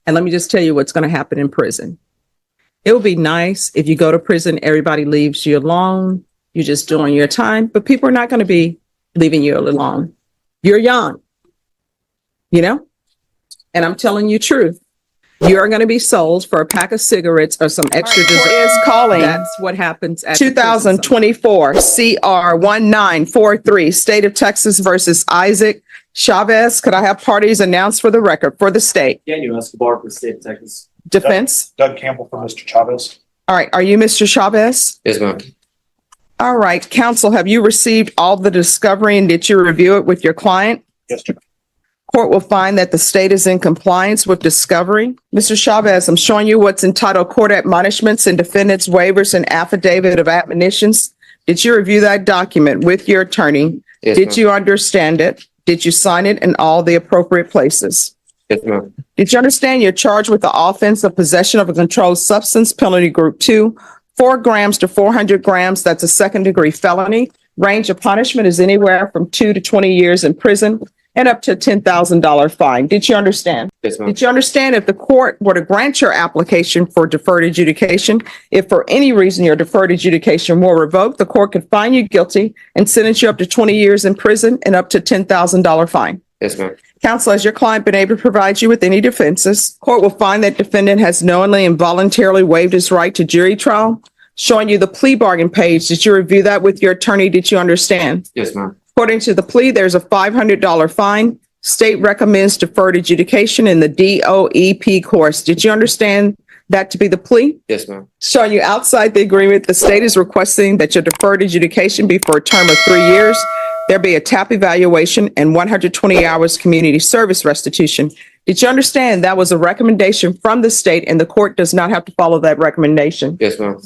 And let me just tell you what's going to happen in prison. It would be nice if you go to prison, everybody leaves you alone. You're just doing your time, but people are not going to be leaving you alone. You're young, you know, and I'm telling you truth. You're going to be sold for a pack of cigarettes or some extra dessert. Is calling. That's what happens at 2024 CR 1943, State of Texas versus Isaac Chavez. Could I have parties announced for the record for the state? Daniel Escobar for the state of Texas. Defense. Doug Campbell for Mr. Chavez. All right. Are you Mr. Chavez? Yes, ma'am. All right. Counsel, have you received all the discovery and did you review it with your client? Yes, Judge. Court will find that the state is in compliance with discovery. Mr. Chavez, I'm showing you what's entitled Court Admonishments and Defendants Waivers and Affidavit of Admonitions. Did you review that document with your attorney? Yes, Did ma'am. you understand it? Did you sign it in all the appropriate places? Yes, ma'am. Did you understand you're charged with the offense of possession of a controlled substance, penalty group 2, 4 grams to 400 grams? That's a second-degree felony. Range of punishment is anywhere from 2 to 20 years in prison and up to a $10,000 fine. Did you understand? Yes, ma'am. Did you understand if the court were to grant your application for deferred adjudication, if for any reason your deferred adjudication were revoked, the court could find you guilty and sentence you up to 20 years in prison and up to $10,000 fine? Yes, ma'am. Counsel, has your client been able to provide you with any defenses? Court will find that defendant has knowingly and voluntarily waived his right to jury trial. Showing you the plea bargain page. Did you review that with your attorney? Did you understand? Yes, ma'am. According to the plea, there's a $500 fine. State recommends deferred adjudication in the DOEP course. Did you understand that to be the plea? Yes, ma'am. Showing you outside the agreement, the state is requesting that your deferred adjudication be for a term of 3 years. There be a TAP evaluation and 120 hours community service restitution. Did you understand that was a recommendation from the state and the court does not have to follow that recommendation? Yes, ma'am.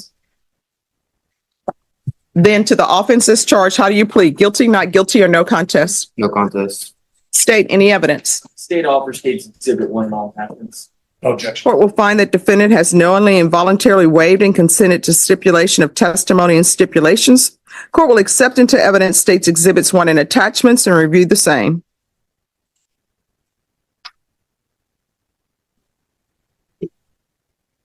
Then to the offenses charged, how do you plead? Guilty, not guilty, or no contest? No contest. State, any evidence? State offers states exhibit 1 in all evidence. No objection. Court will find that defendant has knowingly and voluntarily waived and consented to stipulation of testimony and stipulations. Court will accept into evidence states exhibits 1 and attachments and review the same.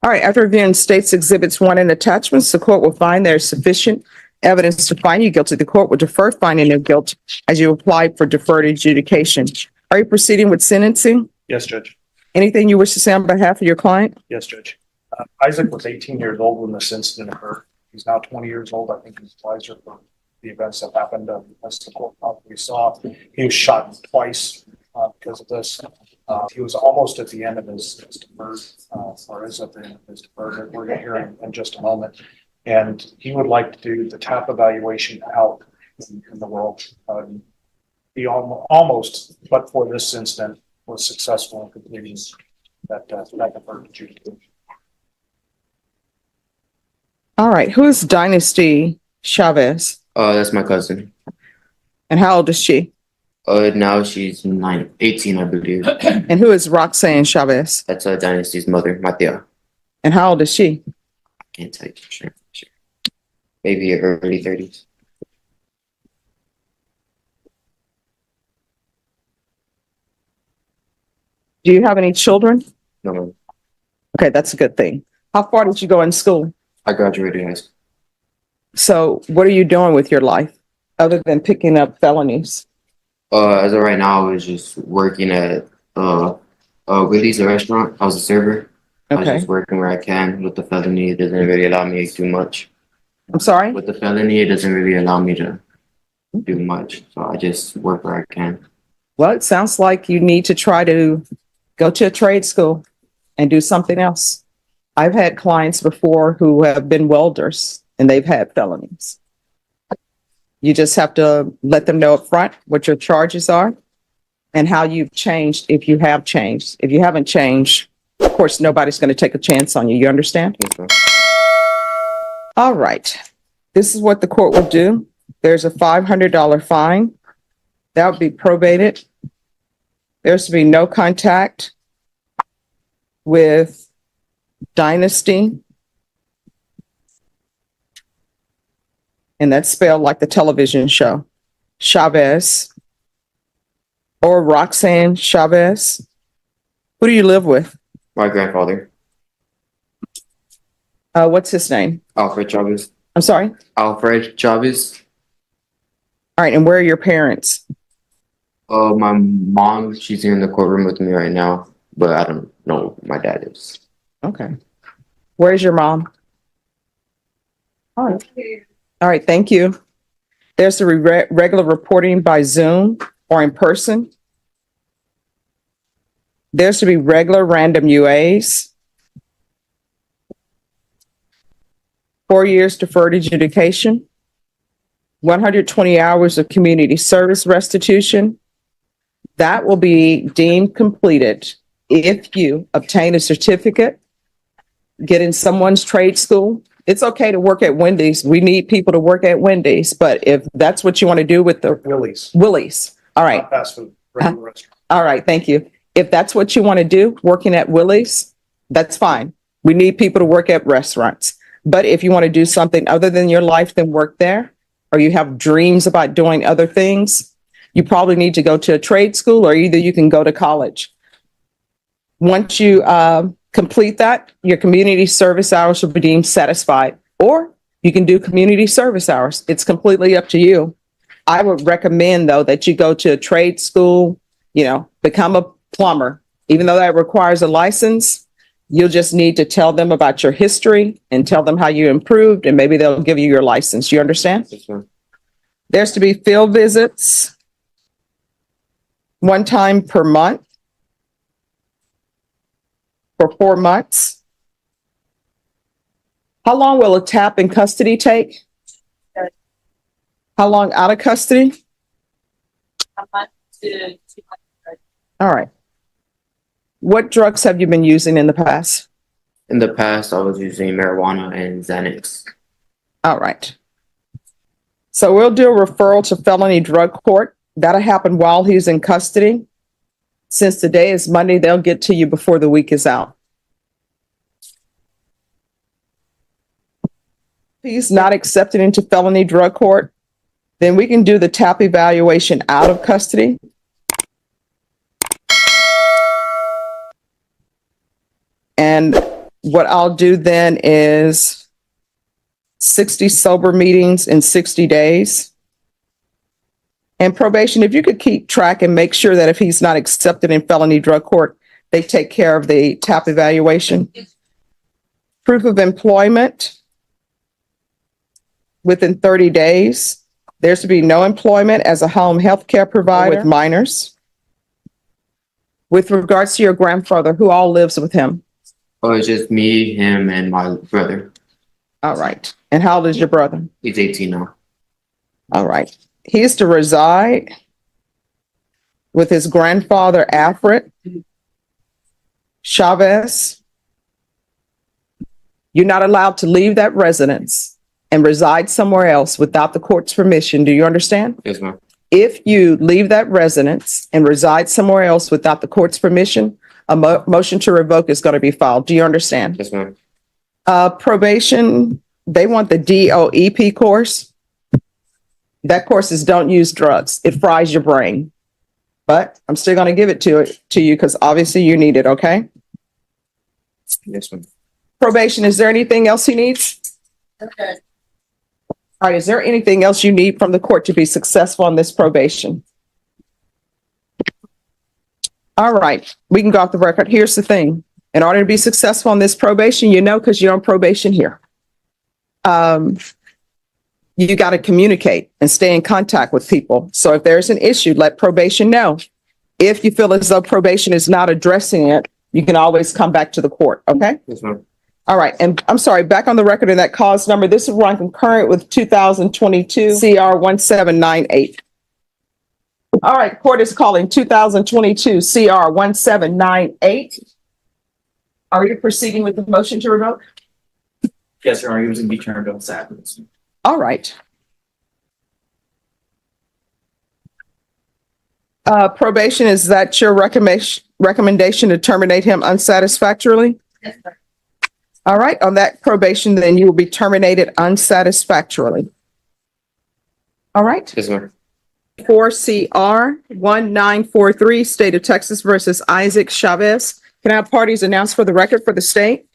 All right, after reviewing states exhibits 1 and attachments, the court will find there is sufficient evidence to find you guilty. The court will defer finding of guilt as you apply for deferred adjudication. Are you proceeding with sentencing? Yes, Judge. Anything you wish to say on behalf of your client? Yes, Judge. Isaac was 18 years old when this incident occurred. He's now 20 years old. I think he's wiser for the events that happened. As the court probably saw, he was shot twice because of this. He was almost at the end of his deferred, or is at the end of his deferred. We're going to hear in just a moment. And he would like to do the TAP evaluation out in the world. He almost, but for this incident, was successful in completing that deferred adjudication. All right, who is Dynasty Chavez? That's my cousin. And how old is she? Now she's 18, I believe. And who is Roxanne Chavez? That's Dynasty's mother, Matia. And how old is she? Can't tell you for sure. Maybe early 30s. Do you have any children? No, ma'am. Okay, that's a good thing. How far did you go in school? I graduated high school. So what are you doing with your life other than picking up felonies? As of right now, I was just working at Willie's, a restaurant. I was a server. I was Okay, just working where I can. With the felony, it doesn't really allow me to do much. I'm sorry? With the felony, it doesn't really allow me to do much. So I just work where I can. Well, it sounds like you need to try to go to a trade school and do something else. I've had clients before who have been welders and they've had felonies. You just have to let them know up front what your charges are and how you've changed if you have changed. If you haven't changed, of course, nobody's going to take a chance on you. You understand? Yes, ma'am. All right. This is what the court will do. There's a $500 fine. That would be probated. There's to be no contact with Dynasty. And that's spelled like the television show. Chavez or Roxanne Chavez. Who do you live with? My grandfather, What's his name? Alfred Chavez. I'm sorry. Alfred Chavez. All right. And where are your parents? My mom, she's here in the courtroom with me right now, but I don't know who my dad is. Okay. Where's your mom? All right. All right. Thank you. There's the regular reporting by Zoom or in person. There's to be regular random UAs. 4 years deferred adjudication. 120 hours of community service restitution. That will be deemed completed if you obtain a certificate, get in someone's trade school. It's okay to work at Wendy's. We need people to work at Wendy's, but if that's what you want to do with the Willie's, all right. Not fast food, regular restaurant. All right, thank you. If that's what you want to do, working at Willie's, that's fine. We need people to work at restaurants. But if you want to do something other than your life than work there, or you have dreams about doing other things, you probably need to go to a trade school, or either you can go to college. Once you complete that, your community service hours will be deemed satisfied, or you can do community service hours. It's completely up to you. I would recommend, though, that you go to a trade school, become a plumber. Even though that requires a license, you'll just need to tell them about your history and tell them how you improved, and maybe they'll give you your license. You understand? Yes, ma'am. There's to be field visits 1 time per month for 4 months. How long will a tap in custody take? How long out of custody? A month to 2 months. All right. What drugs have you been using in the past? In the past, I was using marijuana and Xanax. All right. So we'll do a referral to felony drug court. That'll happen while he's in custody. Since today is Monday, they'll get to you before the week is out. If he's not accepted into felony drug court, then we can do the TAP evaluation out of custody. And what I'll do then is 60 sober meetings in 60 days. And probation, if you could keep track and make sure that if he's not accepted in felony drug court, they take care of the TAP evaluation. Proof of employment within 30 days. There's to be no employment as a home health care provider with minors. With regards to your grandfather, who all lives with him? Oh, it's just me, him, and my brother. All right. And how old is your brother? He's 18 now. All right. He is to reside with his grandfather, Alfred Chavez. You're not allowed to leave that residence and reside somewhere else without the court's permission. Do you understand? Yes, ma'am. If you leave that residence and reside somewhere else without the court's permission, a motion to revoke is going to be filed. Do you understand? Yes, ma'am. Probation, they want the DOEP course. That course is don't use drugs. It fries your brain. But I'm still going to give it to you because obviously you need it, okay? Yes, ma'am. Probation, is there anything else he needs? Okay. All right, is there anything else you need from the court to be successful on this probation? All right, we can go off the record. Here's the thing. In order to be successful on this probation, because you're on probation here, you got to communicate and stay in contact with people. So if there's an issue, let probation know. If you feel as though probation is not addressing it, you can always come back to the court, okay? Yes, ma'am. All right, and I'm sorry, back on the record in that cause number, this is run concurrent with 2022 CR 1798. All right, court is calling 2022 CR 1798. Are you proceeding with the motion to revoke? Yes, Your Honor, he was going to be turned on Saturday. All right. Probation, is that your recommendation to terminate him unsatisfactorily? Yes, sir. All right, on that probation, then you will be terminated unsatisfactorily. All right. Yes, ma'am. 4 CR 1943, State of Texas versus Isaac Chavez. Can I have parties announced for the record for the state?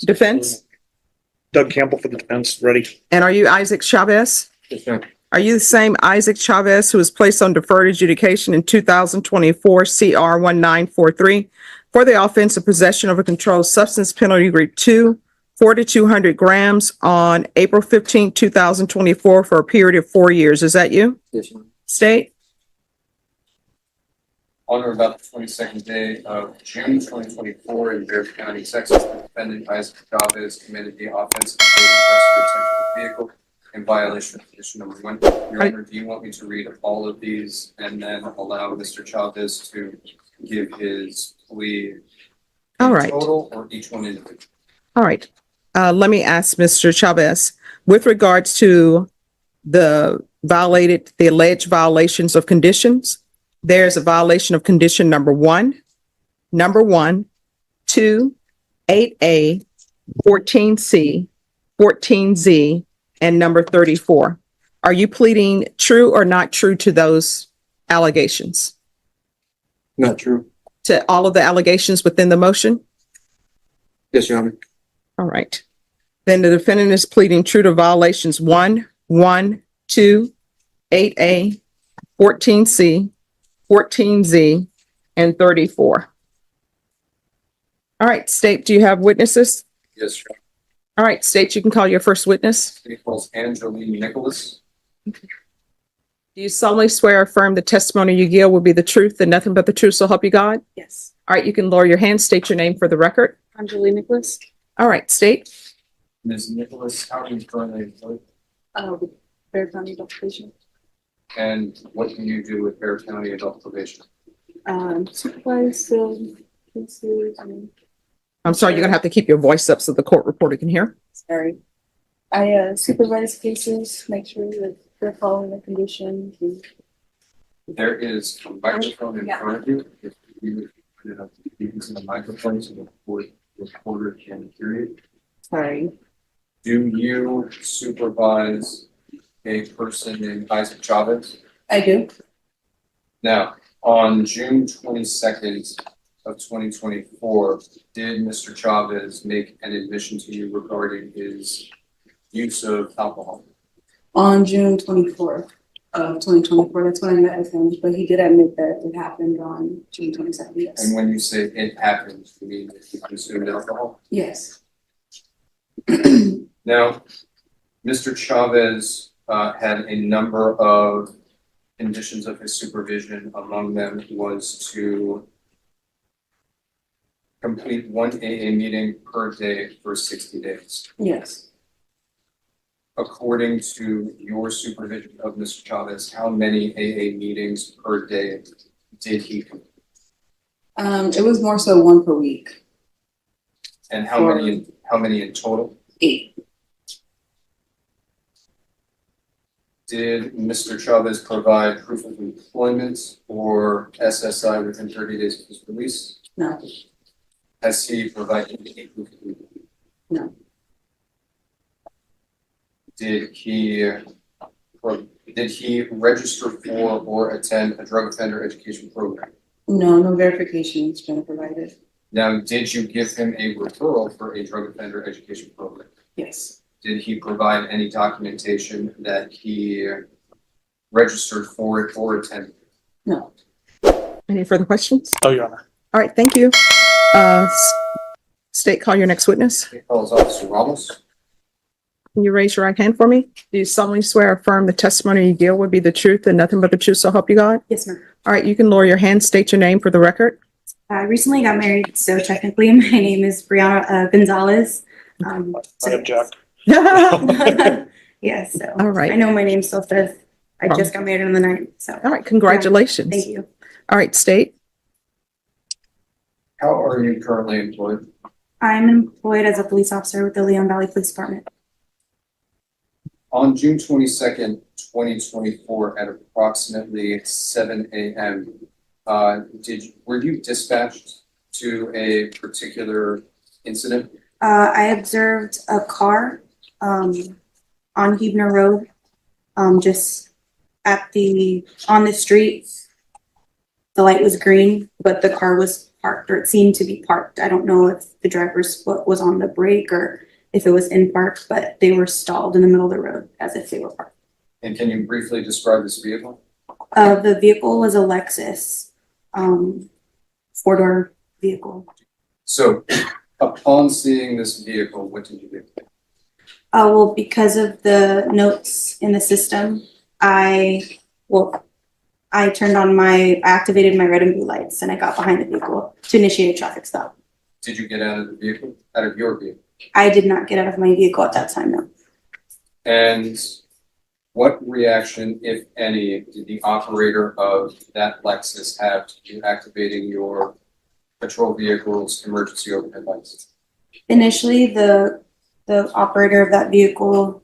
Defense? Doug Campbell for the defense, ready. And are you Isaac Chavez? Yes, ma'am. Are you the same Isaac Chavez who was placed on deferred adjudication in 2024 CR 1943 for the offense of possession of a controlled substance penalty group 2, 4 to 200 grams on April 15, 2024 for a period of 4 years? Is that you? Yes, ma'am. State? On or about the 22nd day of June 2024 in Bear County, Texas, the defendant Isaac Chavez committed the offense of taking retention of the vehicle in violation of condition number 1. Your Honor, do you want me to read all of these and then allow Mr. Chavez to give his plea All in right. total or each one individually? All right. Let me ask Mr. Chavez, with regards to the alleged violations of conditions, there's a violation of condition number 1, 2, 8A, 14C, 14Z, and number 34. Are you pleading true or not true to those allegations? Not true. To all of the allegations within the motion? Yes, Your Honor. All right. Then the defendant is pleading true to violations 1, 2, 8A, 14C, 14Z, and 34. All right, state, do you have witnesses? Yes, Your All right, state, you can call your first witness. Honor. He calls Angeline Nicholas. Do you solemnly swear or affirm the testimony you give will be the truth and nothing but the truth, so help you God? Yes. All right, you can lower your hand, state your name for the record. Angeline Nicholas. All right, state. Ms. Nicholas, how are you currently employed? With Bear County Adult Probation. And what do you do with Bear County Adult Probation? Supervise cases and I'm sorry, you're gonna have to keep your voice up so the court reporter can hear. sorry. I supervise cases, make sure that they're following the conditions. And There is a microphone in Yeah. front of you. If you put it up using the microphone so the reporter can hear you. sorry. Do you supervise a person named Isaac Chavez? I do. Now, on June 22nd of 2024, did Mr. Chavez make an admission to you regarding his use of alcohol? On June 24th of 2024, that's when I met with him, but he did admit that it happened on June 22nd, yes. And when you say it happened, you mean that he consumed alcohol? Yes. Now, Mr. Chavez had a number of conditions of his supervision. Among them was to complete one AA meeting per day for 60 days. Yes. According to your supervision of Mr. Chavez, how many AA meetings per day did he complete? It was more so one per week. And how many in total? 8. Did Mr. Chavez provide proof of employment or SSI within 30 days of his release? No. Has he provided any proof of employment? No. Did he register for or attend a drug offender education program? No, no verification has been provided. Now, did you give him a referral for a drug offender education program? Yes. Did he provide any documentation that he registered for it or attended? No. Any further questions? Oh, Your Honor. All right, thank you. State, call your next witness. He calls Officer Ramos. Can you raise your right hand for me? Do you solemnly swear or affirm the testimony you give will be the truth and nothing but the truth, so help you God? Yes, ma'am. All right, you can lower your hand, state your name for the record. I recently got married, so technically my name is Brianna Gonzalez. I So- object. Yeah, so All right. I know my name still says I just got married on the 9th, so All right, congratulations. thank you. All right, state. How are you currently employed? I'm employed as a police officer with the Leon Valley Police Department. On June 22nd, 2024, at approximately 7 a.m., were you dispatched to a particular incident? I observed a car on Huebner Road, just on the street. The light was green, but the car was parked, or it seemed to be parked. I don't know if the driver's foot was on the brake or if it was in park, but they were stalled in the middle of the road as if they were parked. And can you briefly describe this vehicle? The vehicle was a Lexus, four-door vehicle. So upon seeing this vehicle, what did you do? Well, because of the notes in the system, I activated my red and blue lights, and I got behind the vehicle to initiate a traffic stop. Did you get out of the vehicle, out of your vehicle? I did not get out of my vehicle at that time, no. And what reaction, if any, did the operator of that Lexus have to you activating your patrol vehicle's emergency overhead lights? Initially, the operator of that vehicle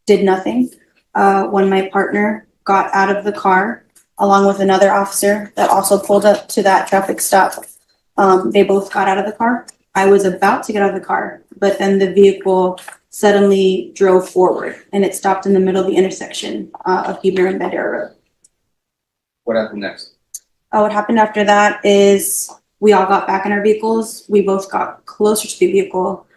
did nothing. When my partner got out of the car, along with another officer that also pulled up to that traffic stop, they both got out of the car. I was about to get out of the car, but then the vehicle suddenly drove forward and it stopped in the middle of the intersection of Huebner and Bandera Road. What happened next? What happened after that is we all got back in our vehicles. We both got closer to the vehicle.